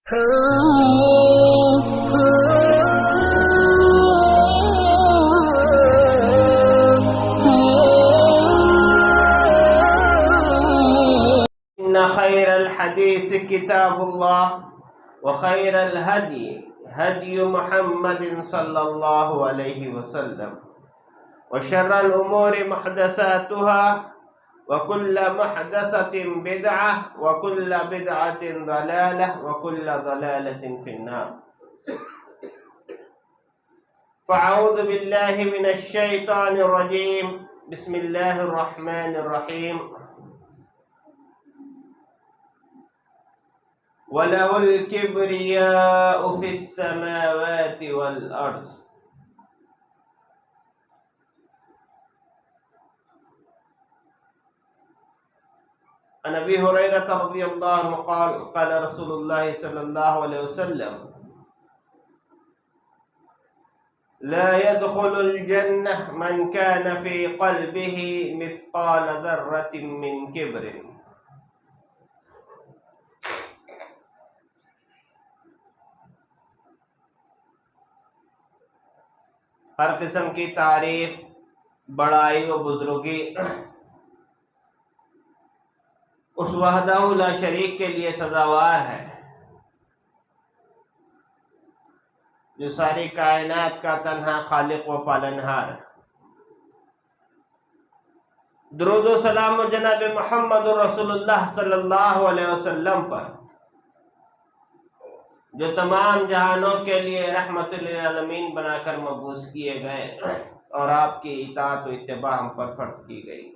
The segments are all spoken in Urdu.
إن خير الحديث كتاب الله وخير الهدي هدي محمد صلى الله عليه وسلم وشر الأمور محدثاتها وكل محدثة بدعة وكل بدعة ضلالة وكل ضلالة في النار. فأعوذ بالله من الشيطان الرجيم. بسم الله الرحمن الرحيم. وله الكبرياء في السماوات والأرض. عن أبي هريرة رضي الله عنه قال قال رسول الله صلى الله عليه وسلم: لا يدخل الجنة من كان في قلبه مثقال ذرة من كبر. ہر قسم کی تعریف، بڑائی و بزرگی اس وحدہ لا شریک کے لیے سزاوار ہے جو ساری کائنات کا تنہا خالق و پالنہار ہے۔ درود و سلام و جناب محمد رسول اللہ صلی اللہ علیہ وسلم پر، جو تمام جہانوں کے لیے رحمت للعالمین بنا کر مبعوث کیے گئے اور آپ کی اطاعت و اتباع ہم پر فرض کی گئی۔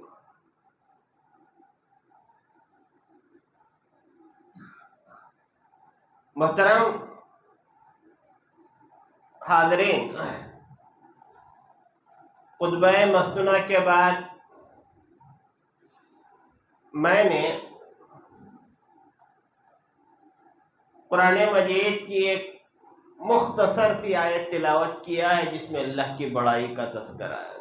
محترم حاضرین، خطبہ مستونہ کے بعد میں نے قرآن مجید کی ایک مختصر سی آیت تلاوت کیا ہے جس میں اللہ کی بڑائی کا تذکرہ ہے،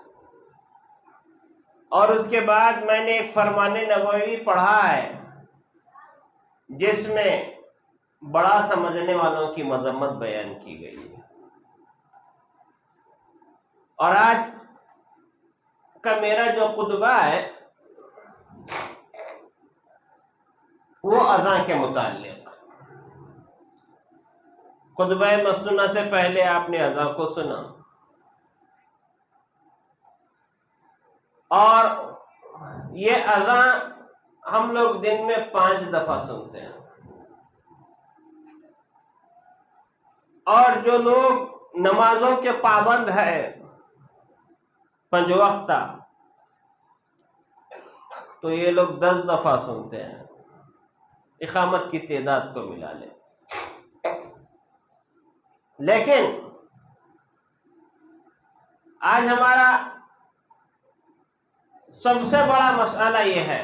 اور اس کے بعد میں نے ایک فرمان نبوی پڑھا ہے جس میں بڑا سمجھنے والوں کی مذمت بیان کی گئی ہے۔ اور آج کا میرا جو خطبہ ہے وہ اذان کے متعلق۔ خطبہ مستونہ سے پہلے آپ نے اذان کو سنا، اور یہ اذان ہم لوگ دن میں 5 دفعہ سنتے ہیں، اور جو لوگ نمازوں کے پابند ہے 5 وقتہ، تو یہ لوگ 10 دفعہ سنتے ہیں، اقامت کی تعداد کو ملا لیں۔ لیکن آج ہمارا سب سے بڑا مسئلہ یہ ہے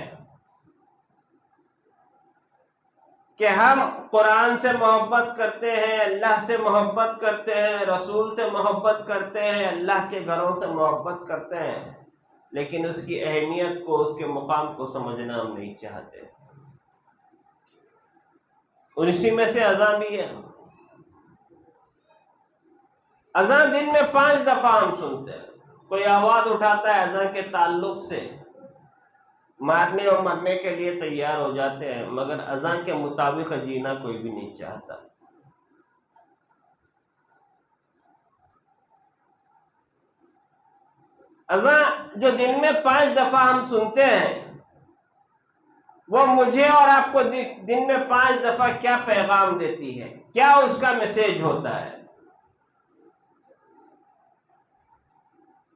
کہ ہم قرآن سے محبت کرتے ہیں، اللہ سے محبت کرتے ہیں، رسول سے محبت کرتے ہیں، اللہ کے گھروں سے محبت کرتے ہیں، لیکن اس کی اہمیت کو، اس کے مقام کو سمجھنا ہم نہیں چاہتے۔ اور اسی میں سے اذان بھی ہے۔ اذان دن میں 5 دفعہ ہم سنتے ہیں۔ کوئی آواز اٹھاتا ہے اذان کے تعلق سے، مارنے اور مرنے کے لیے تیار ہو جاتے ہیں، مگر اذان کے مطابق جینا کوئی بھی نہیں چاہتا۔ اذان جو دن میں 5 دفعہ ہم سنتے ہیں، وہ مجھے اور آپ کو دن میں 5 دفعہ کیا پیغام دیتی ہے، کیا اس کا میسج ہوتا ہے،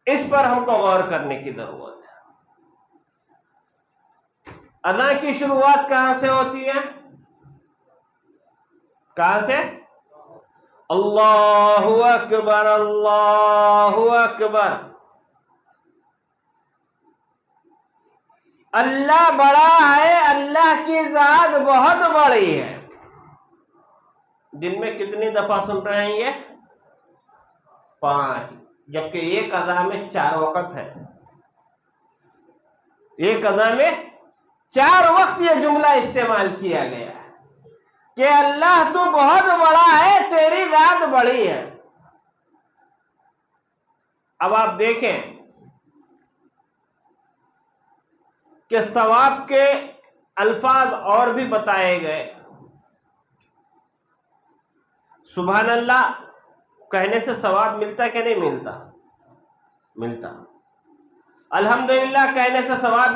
اس پر ہم کو غور کرنے کی ضرورت ہے۔ اذان کی شروعات کہاں سے ہوتی ہے؟ کہاں سے؟ اللہ اکبر، اللہ اکبر، اللہ بڑا ہے، اللہ کی ذات بہت بڑی ہے۔ دن میں کتنی دفعہ سن رہے ہیں یہ؟ 5، جبکہ ایک اذان میں 4 وقت ہے۔ ایک اذان میں 4 وقت یہ جملہ استعمال کیا گیا ہے۔ کہ اللہ تو بہت بڑا ہے، تیری ذات بڑی ہے۔ اب آپ دیکھیں کہ ثواب کے الفاظ اور بھی بتائے گئے۔ سبحان اللہ کہنے سے ثواب ملتا کہ نہیں ملتا؟ ملتا۔ الحمدللہ کہنے سے ثواب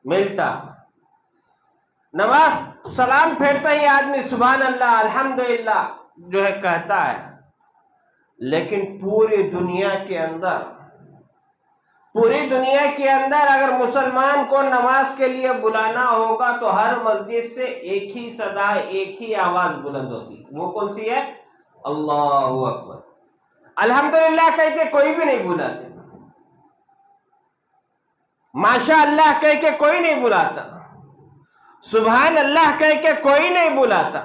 ملتا۔ نماز سلام پھیرتا ہی آدمی سبحان اللہ الحمدللہ جو ہے کہتا ہے، لیکن پوری دنیا کے اندر اگر مسلمان کو نماز کے لیے بلانا ہوگا تو ہر مسجد سے ایک ہی صدا، ایک ہی آواز بلند ہوتی، وہ کون سی ہے؟ اللہ اکبر۔ الحمدللہ کہہ کے کوئی بھی نہیں بلاتے، ماشاء اللہ کہہ کے کوئی نہیں بلاتا، سبحان اللہ کہہ کے کوئی نہیں بلاتا۔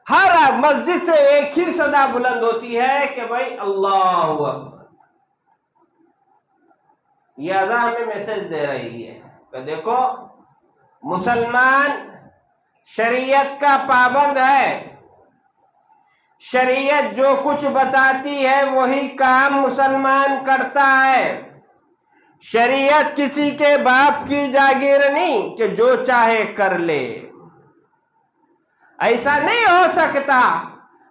ہر مسجد سے ایک ہی صدا بلند ہوتی ہے کہ بھائی اللہ اکبر۔ یہ اذان ہمیں میسج دے رہی ہے کہ دیکھو مسلمان شریعت کا پابند ہے، شریعت جو کچھ بتاتی ہے وہی کام مسلمان کرتا ہے۔ شریعت کسی کے باپ کی جاگیر نہیں کہ جو چاہے کر لے۔ ایسا نہیں ہو سکتا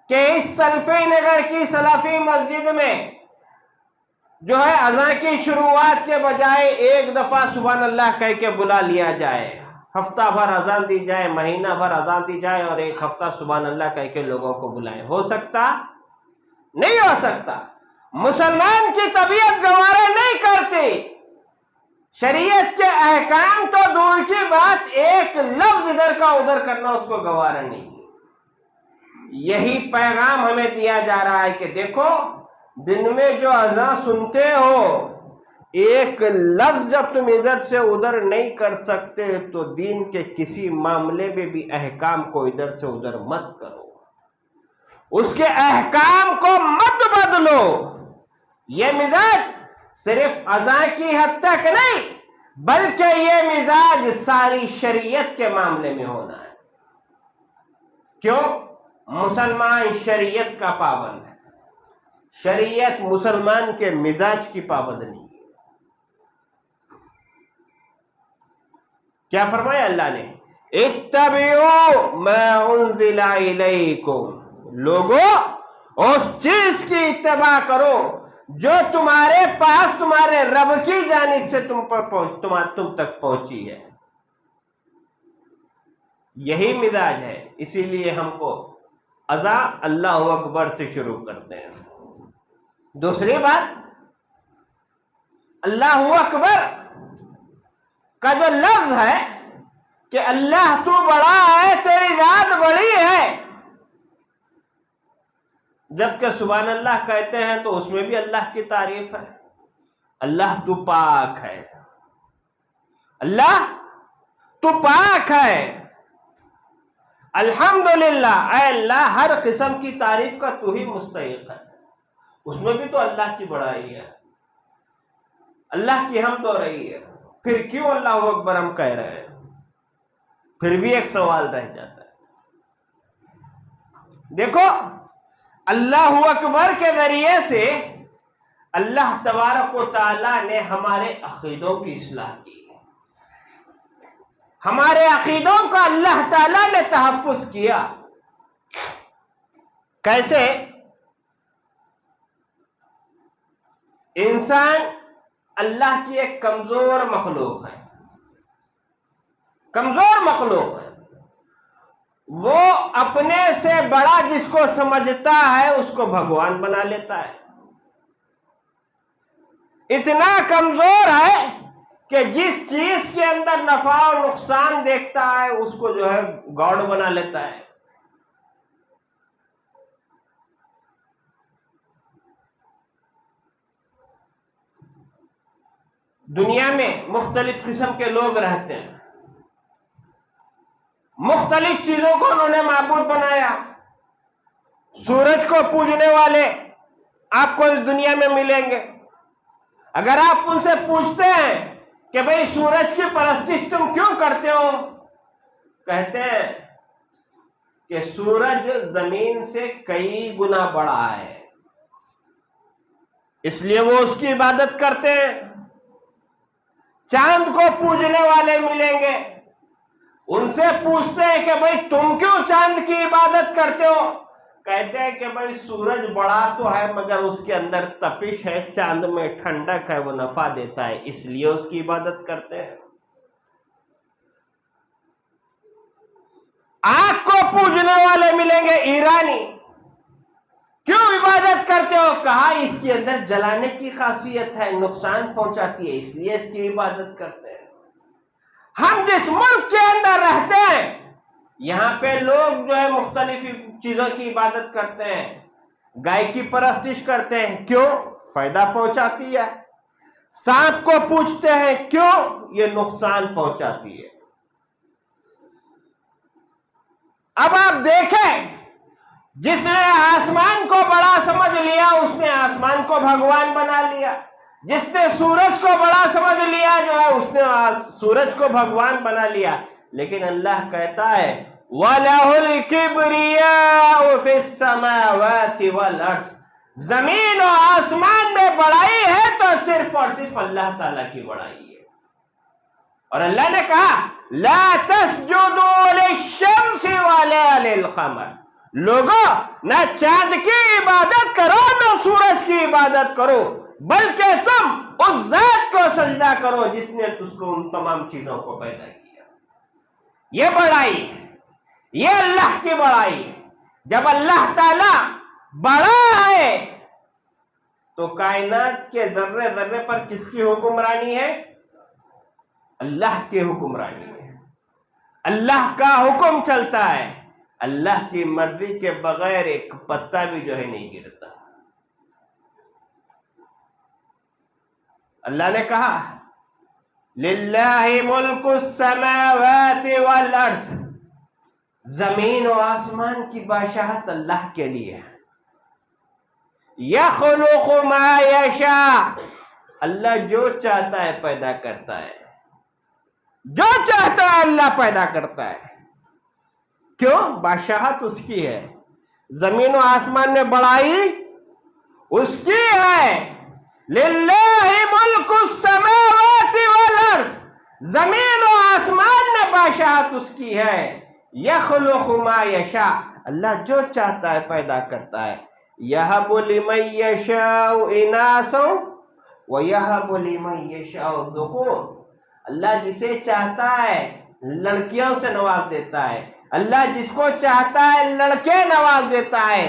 کہ اس سلفی نگر کی سلفی مسجد میں جو ہے اذان کی شروعات کے بجائے ایک دفعہ سبحان اللہ کہہ کے بلا لیا جائے، ہفتہ بھر اذان دی جائے، مہینہ بھر اذان دی جائے اور ایک ہفتہ سبحان اللہ کہہ کے لوگوں کو بلائیں؟ ہو سکتا؟ نہیں ہو سکتا۔ مسلمان کی طبیعت گوارا نہیں کرتی، شریعت کے احکام تو دور کی بات، ایک لفظ ادھر کا ادھر کرنا اس کو گوارا نہیں۔ یہی پیغام ہمیں دیا جا رہا ہے کہ دیکھو دن میں جو اذان سنتے ہو، ایک لفظ جب تم ادھر سے ادھر نہیں کر سکتے تو دین کے کسی معاملے میں بھی احکام کو ادھر سے ادھر مت کرو، اس کے احکام کو مت بدلو۔ یہ مزاج صرف اذان کی حد تک نہیں بلکہ یہ مزاج ساری شریعت کے معاملے میں ہونا ہے۔ کیوں؟ مسلمان شریعت کا پابند ہے، شریعت مسلمان کے مزاج کی پابند نہیں ہے۔ کیا فرمایا اللہ نے؟ اتبعوا ما انزل الیکم، لوگو اس چیز کی اتباع کرو جو تمہارے پاس تمہارے رب کی جانب سے تم تک پہنچی ہے۔ یہی مزاج ہے، اسی لیے ہم کو اذان اللہ اکبر سے شروع کرتے ہیں۔ دوسری بات، اللہ اکبر کا جو لفظ ہے کہ اللہ تو بڑا ہے، تیری ذات بڑی ہے، جبکہ سبحان اللہ کہتے ہیں تو اس میں بھی اللہ کی تعریف ہے۔ اللہ تو پاک ہے، اللہ تو پاک ہے، الحمدللہ، اے اللہ ہر قسم کی تعریف کا تو ہی مستحق ہے۔ اس میں بھی تو اللہ کی بڑائی ہے، اللہ کی حمد ہو رہی ہے، پھر کیوں اللہ اکبر ہم کہہ رہے ہیں؟ پھر بھی ایک سوال رہ جاتا ہے۔ دیکھو اللہ اکبر کے ذریعے سے اللہ تبارک و تعالی نے ہمارے عقیدوں کی اصلاح کی، ہمارے عقیدوں کا اللہ تعالی نے تحفظ کیا۔ کیسے؟ انسان اللہ کی ایک کمزور مخلوق ہے، کمزور مخلوق ہے، وہ اپنے سے بڑا جس کو سمجھتا ہے اس کو بھگوان بنا لیتا ہے۔ اتنا کمزور ہے کہ جس چیز کے اندر نفع اور نقصان دیکھتا ہے اس کو جو ہے گاڈ بنا لیتا ہے۔ دنیا میں مختلف قسم کے لوگ رہتے ہیں، مختلف چیزوں کو انہوں نے معبود بنایا۔ سورج کو پوجنے والے آپ کو اس دنیا میں ملیں گے۔ اگر آپ ان سے پوچھتے ہیں کہ بھئی سورج کی پرستش تم کیوں کرتے ہو، کہتے ہیں کہ سورج زمین سے کئی گنا بڑا ہے، اس لیے وہ اس کی عبادت کرتے ہیں۔ چاند کو پوجنے والے ملیں گے، ان سے پوچھتے ہیں کہ بھائی تم کیوں چاند کی عبادت کرتے ہو؟ کہتے ہیں کہ بھائی سورج بڑا تو ہے مگر اس کے اندر تپش ہے، چاند میں ٹھنڈک ہے، وہ نفع دیتا ہے، اس لیے اس کی عبادت کرتے ہیں۔ آگ کو پوجنے والے ملیں گے ایرانی، کیوں عبادت کرتے ہو؟ کہا اس کے اندر جلانے کی خاصیت ہے، نقصان پہنچاتی ہے، اس لیے اس کی عبادت کرتے ہیں۔ ہم جس ملک کے اندر رہتے ہیں یہاں پہ لوگ جو ہے مختلف چیزوں کی عبادت کرتے ہیں، گائے کی پرستش کرتے ہیں، کیوں؟ فائدہ پہنچاتی ہے۔ سانپ کو پوجتے ہیں، کیوں؟ یہ نقصان پہنچاتی ہے۔ اب آپ دیکھیں، جس نے آسمان کو بڑا سمجھ لیا اس نے آسمان کو بھگوان بنا لیا، جس نے سورج کو بڑا سمجھ لیا جو ہے اس نے سورج کو بھگوان بنا لیا۔ لیکن اللہ کہتا ہے وَلَهُ الْكِبْرِيَاءُ فِي السَّمَاوَاتِ وَالْأَرْضِ، زمین و آسمان میں بڑائی ہے تو صرف اور صرف اللہ تعالیٰ کی بڑائی ہے۔ اور اللہ نے کہا لَا تَسْجُدُوا لِلشَّمْسِ وَلَا لِلْقَمَرِ، لوگوں نہ چاند کی عبادت کرو نہ سورج کی عبادت کرو، بلکہ تم اس ذات کو سجدہ کرو جس نے اس کو ان تمام چیزوں کو پیدا کیا۔ یہ بڑائی ہے، یہ اللہ کی بڑائی ہے۔ جب اللہ تعالی بڑا ہے تو کائنات کے ذرے ذرے پر کس کی حکمرانی ہے؟ اللہ کی حکمرانی ہے۔ اللہ کا حکم چلتا ہے، اللہ کی مرضی کے بغیر ایک پتا بھی جو ہے نہیں گرتا۔ اللہ نے کہا للہ ملک السماوات والارض، زمین و آسمان کی بادشاہت اللہ کے لیے۔ یخلق ما یشاء، اللہ جو چاہتا ہے پیدا کرتا ہے، جو چاہتا ہے اللہ پیدا کرتا ہے۔ کیوں؟ بادشاہت اس کی ہے، زمین و آسمان میں بڑائی اس کی ہے۔ للہ ملک السماوات والارض، زمین و آسمان میں بادشاہت اس کی ہے۔ یخلق ما یشاء، اللہ جو چاہتا ہے پیدا کرتا ہے۔ یہب لمن یشاء اناثا ویہب لمن یشاء الذکور، اللہ جسے چاہتا ہے لڑکیوں سے نواز دیتا ہے، اللہ جس کو چاہتا ہے لڑکے نواز دیتا ہے۔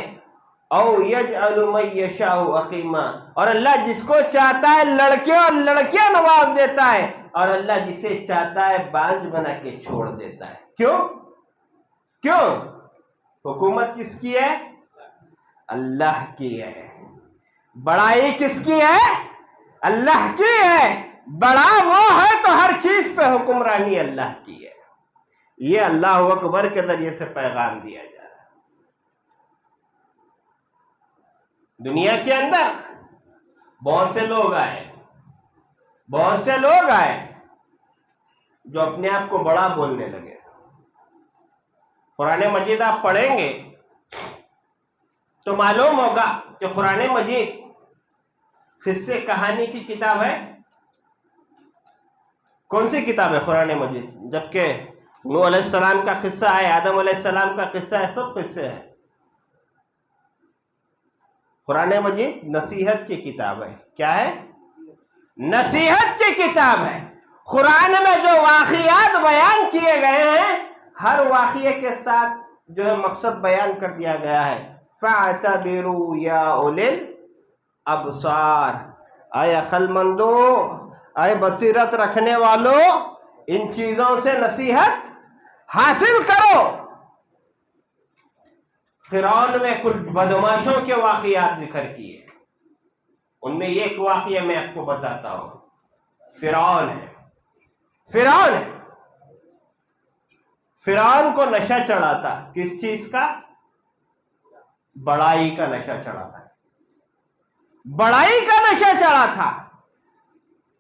او یجعل من یشاء عقیما، اور اللہ جس کو چاہتا ہے لڑکے اور لڑکیاں نواز دیتا ہے، اور اللہ جسے چاہتا ہے بانجھ بنا کے چھوڑ دیتا ہے۔ کیوں؟ کیوں؟ حکومت کس کی ہے؟ اللہ کی ہے۔ بڑائی کس کی ہے؟ اللہ کی ہے۔ بڑا وہ ہے تو ہر چیز پہ حکمرانی اللہ کی ہے۔ یہ اللہ اکبر کے ذریعے سے پیغام دیا جا رہا ہے۔ دنیا کے اندر بہت سے لوگ آئے جو اپنے آپ کو بڑا بولنے لگے۔ قرآن مجید آپ پڑھیں گے تو معلوم ہوگا کہ قرآن مجید قصے کہانی کی کتاب ہے۔ کون سی کتاب ہے قرآن مجید؟ جبکہ نوح علیہ السلام کا قصہ ہے، آدم علیہ السلام کا قصہ ہے، سب قصے ہیں۔ قرآن مجید نصیحت کی کتاب ہے۔ کیا ہے؟ نصیحت کی کتاب ہے۔ قرآن میں جو واقعات بیان کیے گئے ہیں ہر واقعے کے ساتھ جو ہے مقصد بیان کر دیا گیا ہے۔ فَاعْتَبِرُوا يَا أُولِي الْأَبْصَارِ، اے عقل مندو، اے بصیرت رکھنے والو، ان چیزوں سے نصیحت حاصل کرو۔ فرعون میں کچھ بدماشوں کے واقعات ذکر کیے، ان میں ایک واقعہ میں آپ کو بتاتا ہوں۔ فرعون کو نشہ چڑھا تھا، کس چیز کا؟ بڑائی کا نشہ چڑھا تھا، بڑائی کا نشہ چڑھا تھا۔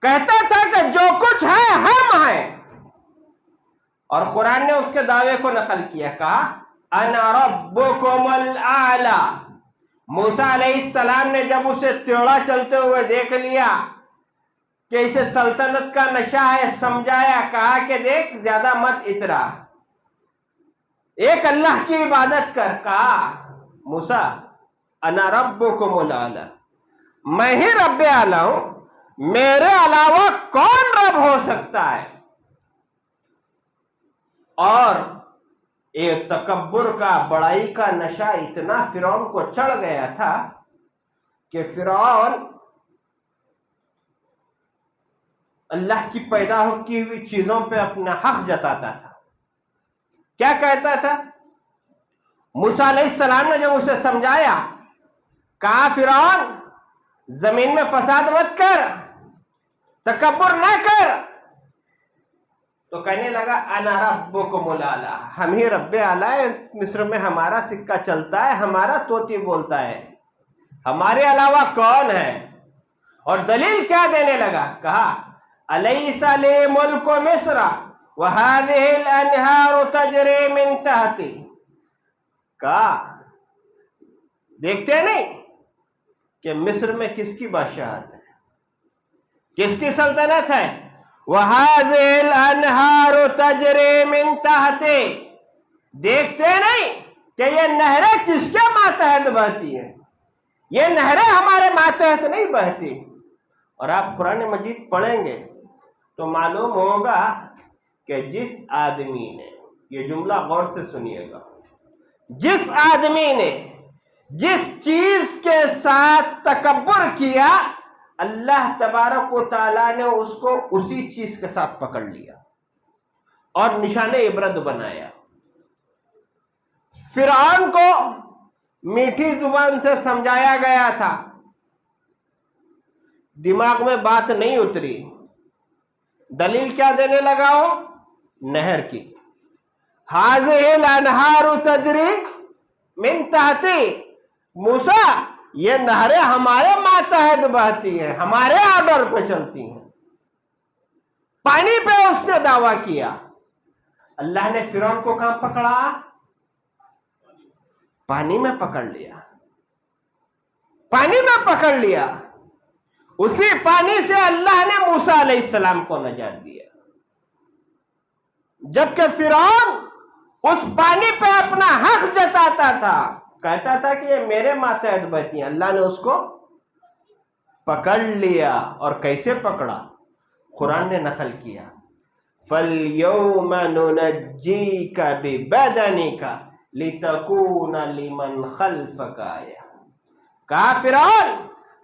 کہتا تھا کہ جو کچھ ہے ہم ہیں، اور قرآن نے اس کے دعوے کو نقل کیا، کہا انا ربکم الاعلی۔ موسیٰ علیہ السلام نے جب اسے ٹیڑھا چلتے ہوئے دیکھ لیا کہ اسے سلطنت کا نشہ ہے، سمجھایا، کہا کہ دیکھ زیادہ مت اترا، ایک اللہ کی عبادت کر۔ کہا موسیٰ انا ربکم الاعلی، میں ہی رب اعلی ہوں، میرے علاوہ کون رب ہو سکتا ہے؟ اور ایک تکبر کا، بڑائی کا نشہ اتنا فرعون کو چڑھ گیا تھا کہ فرعون اللہ کی پیدا کی ہوئی چیزوں پہ اپنا حق جتاتا تھا۔ کیا کہتا تھا؟ موسیٰ علیہ السلام نے جب اسے سمجھایا، کہا فرعون زمین میں فساد مت کر، تکبر نہ کر، تو کہنے لگا انا ربکم الاعلی، ہم ہی رب اعلی ہیں، مصر میں ہمارا سکہ چلتا ہے، ہمارا طوطی بولتا ہے، ہمارے علاوہ کون ہے؟ اور دلیل کیا دینے لگا؟ کہا الیس لی ملک مصر وہذہ الانہار تجری من تحتی۔ کہا دیکھتے نہیں کہ مصر میں کس کی بادشاہت ہے، کس کی سلطنت ہے؟ وَهَذِهِ الْأَنْهَارُ تَجْرِي مِن تَحْتِي، دیکھتے نہیں کہ یہ نہریں کس کے ماتحت بہتی ہیں؟ یہ نہریں ہمارے ماتحت نہیں بہتی۔ اور آپ قرآن مجید پڑھیں گے تو معلوم ہوگا کہ جس آدمی نے، یہ جملہ غور سے سنیے گا، جس آدمی نے جس چیز کے ساتھ تکبر کیا، اللہ تبارک و تعالیٰ نے اس کو اسی چیز کے ساتھ پکڑ لیا اور نشان عبرت بنایا۔ فرعون کو میٹھی زبان سے سمجھایا گیا تھا، دماغ میں بات نہیں اتری، دلیل کیا دینے لگا ہو؟ نہر کی، ہاذہ الانہار تجری من تحتی، موسیٰ یہ نہریں ہمارے ماتحت بہتی ہیں، ہمارے آرڈر پہ چلتی ہیں۔ پانی پہ اس نے دعویٰ کیا۔ اللہ نے فرعون کو کہاں پکڑا؟ پانی میں پکڑ لیا، پانی میں پکڑ لیا۔ اسی پانی سے اللہ نے موسیٰ علیہ السلام کو نجات دیا، جبکہ فرعون اس پانی پہ اپنا حق جتاتا تھا، کہتا تھا کہ یہ میرے ماتحت بہتی ہیں۔ اللہ نے اس کو پکڑ لیا، اور کیسے پکڑا؟ قرآن نے نقل کیا، فَالْيَوْمَ نُنَجِّيكَ بِبَدَنِكَ لِتَكُونَ لِمَنْ خَلْفَكَ آیَةً۔ کہا فرعون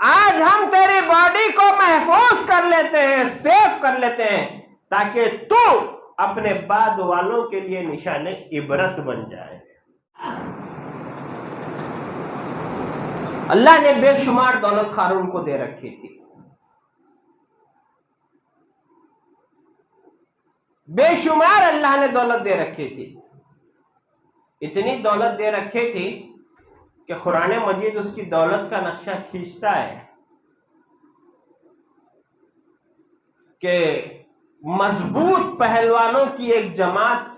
آج ہم تیری باڈی کو محفوظ کر لیتے ہیں، سیف کر لیتے ہیں، تاکہ تو اپنے بعد والوں کے لیے نشان عبرت بن جائے۔ اللہ نے بے شمار دولت قارون کو دے رکھی تھی، بے شمار اللہ نے دولت دے رکھی تھی، اتنی دولت دے رکھی تھی کہ قرآن مجید اس کی دولت کا نقشہ کھینچتا ہے کہ مضبوط پہلوانوں کی ایک جماعت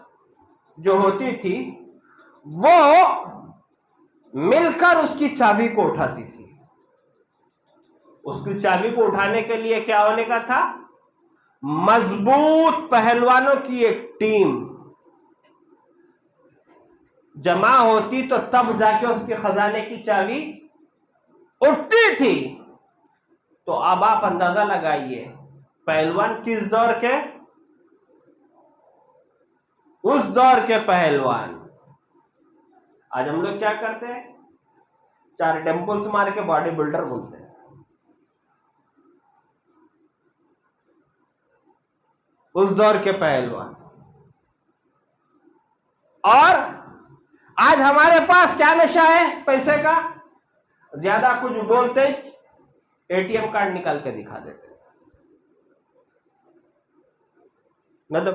جو ہوتی تھی، وہ مل کر اس کی چابی کو اٹھاتی تھی۔ اس کی چابی کو اٹھانے کے لیے کیا ہونے کا تھا؟ مضبوط پہلوانوں کی ایک ٹیم جمع ہوتی، تو تب جا کے اس کے خزانے کی چابی اٹھتی تھی۔ تو اب آپ اندازہ لگائیے پہلوان کس دور کے؟ اس دور کے پہلوان۔ آج ہم لوگ کیا کرتے ہیں؟ 4 ڈمبلز مار کے باڈی بلڈر بولتے ہیں۔ اس دور کے پہلوان۔ اور آج ہمارے پاس کیا نشہ ہے پیسے کا؟ زیادہ کچھ بولتے اے ٹی ایم کارڈ نکال کے دکھا دیتے۔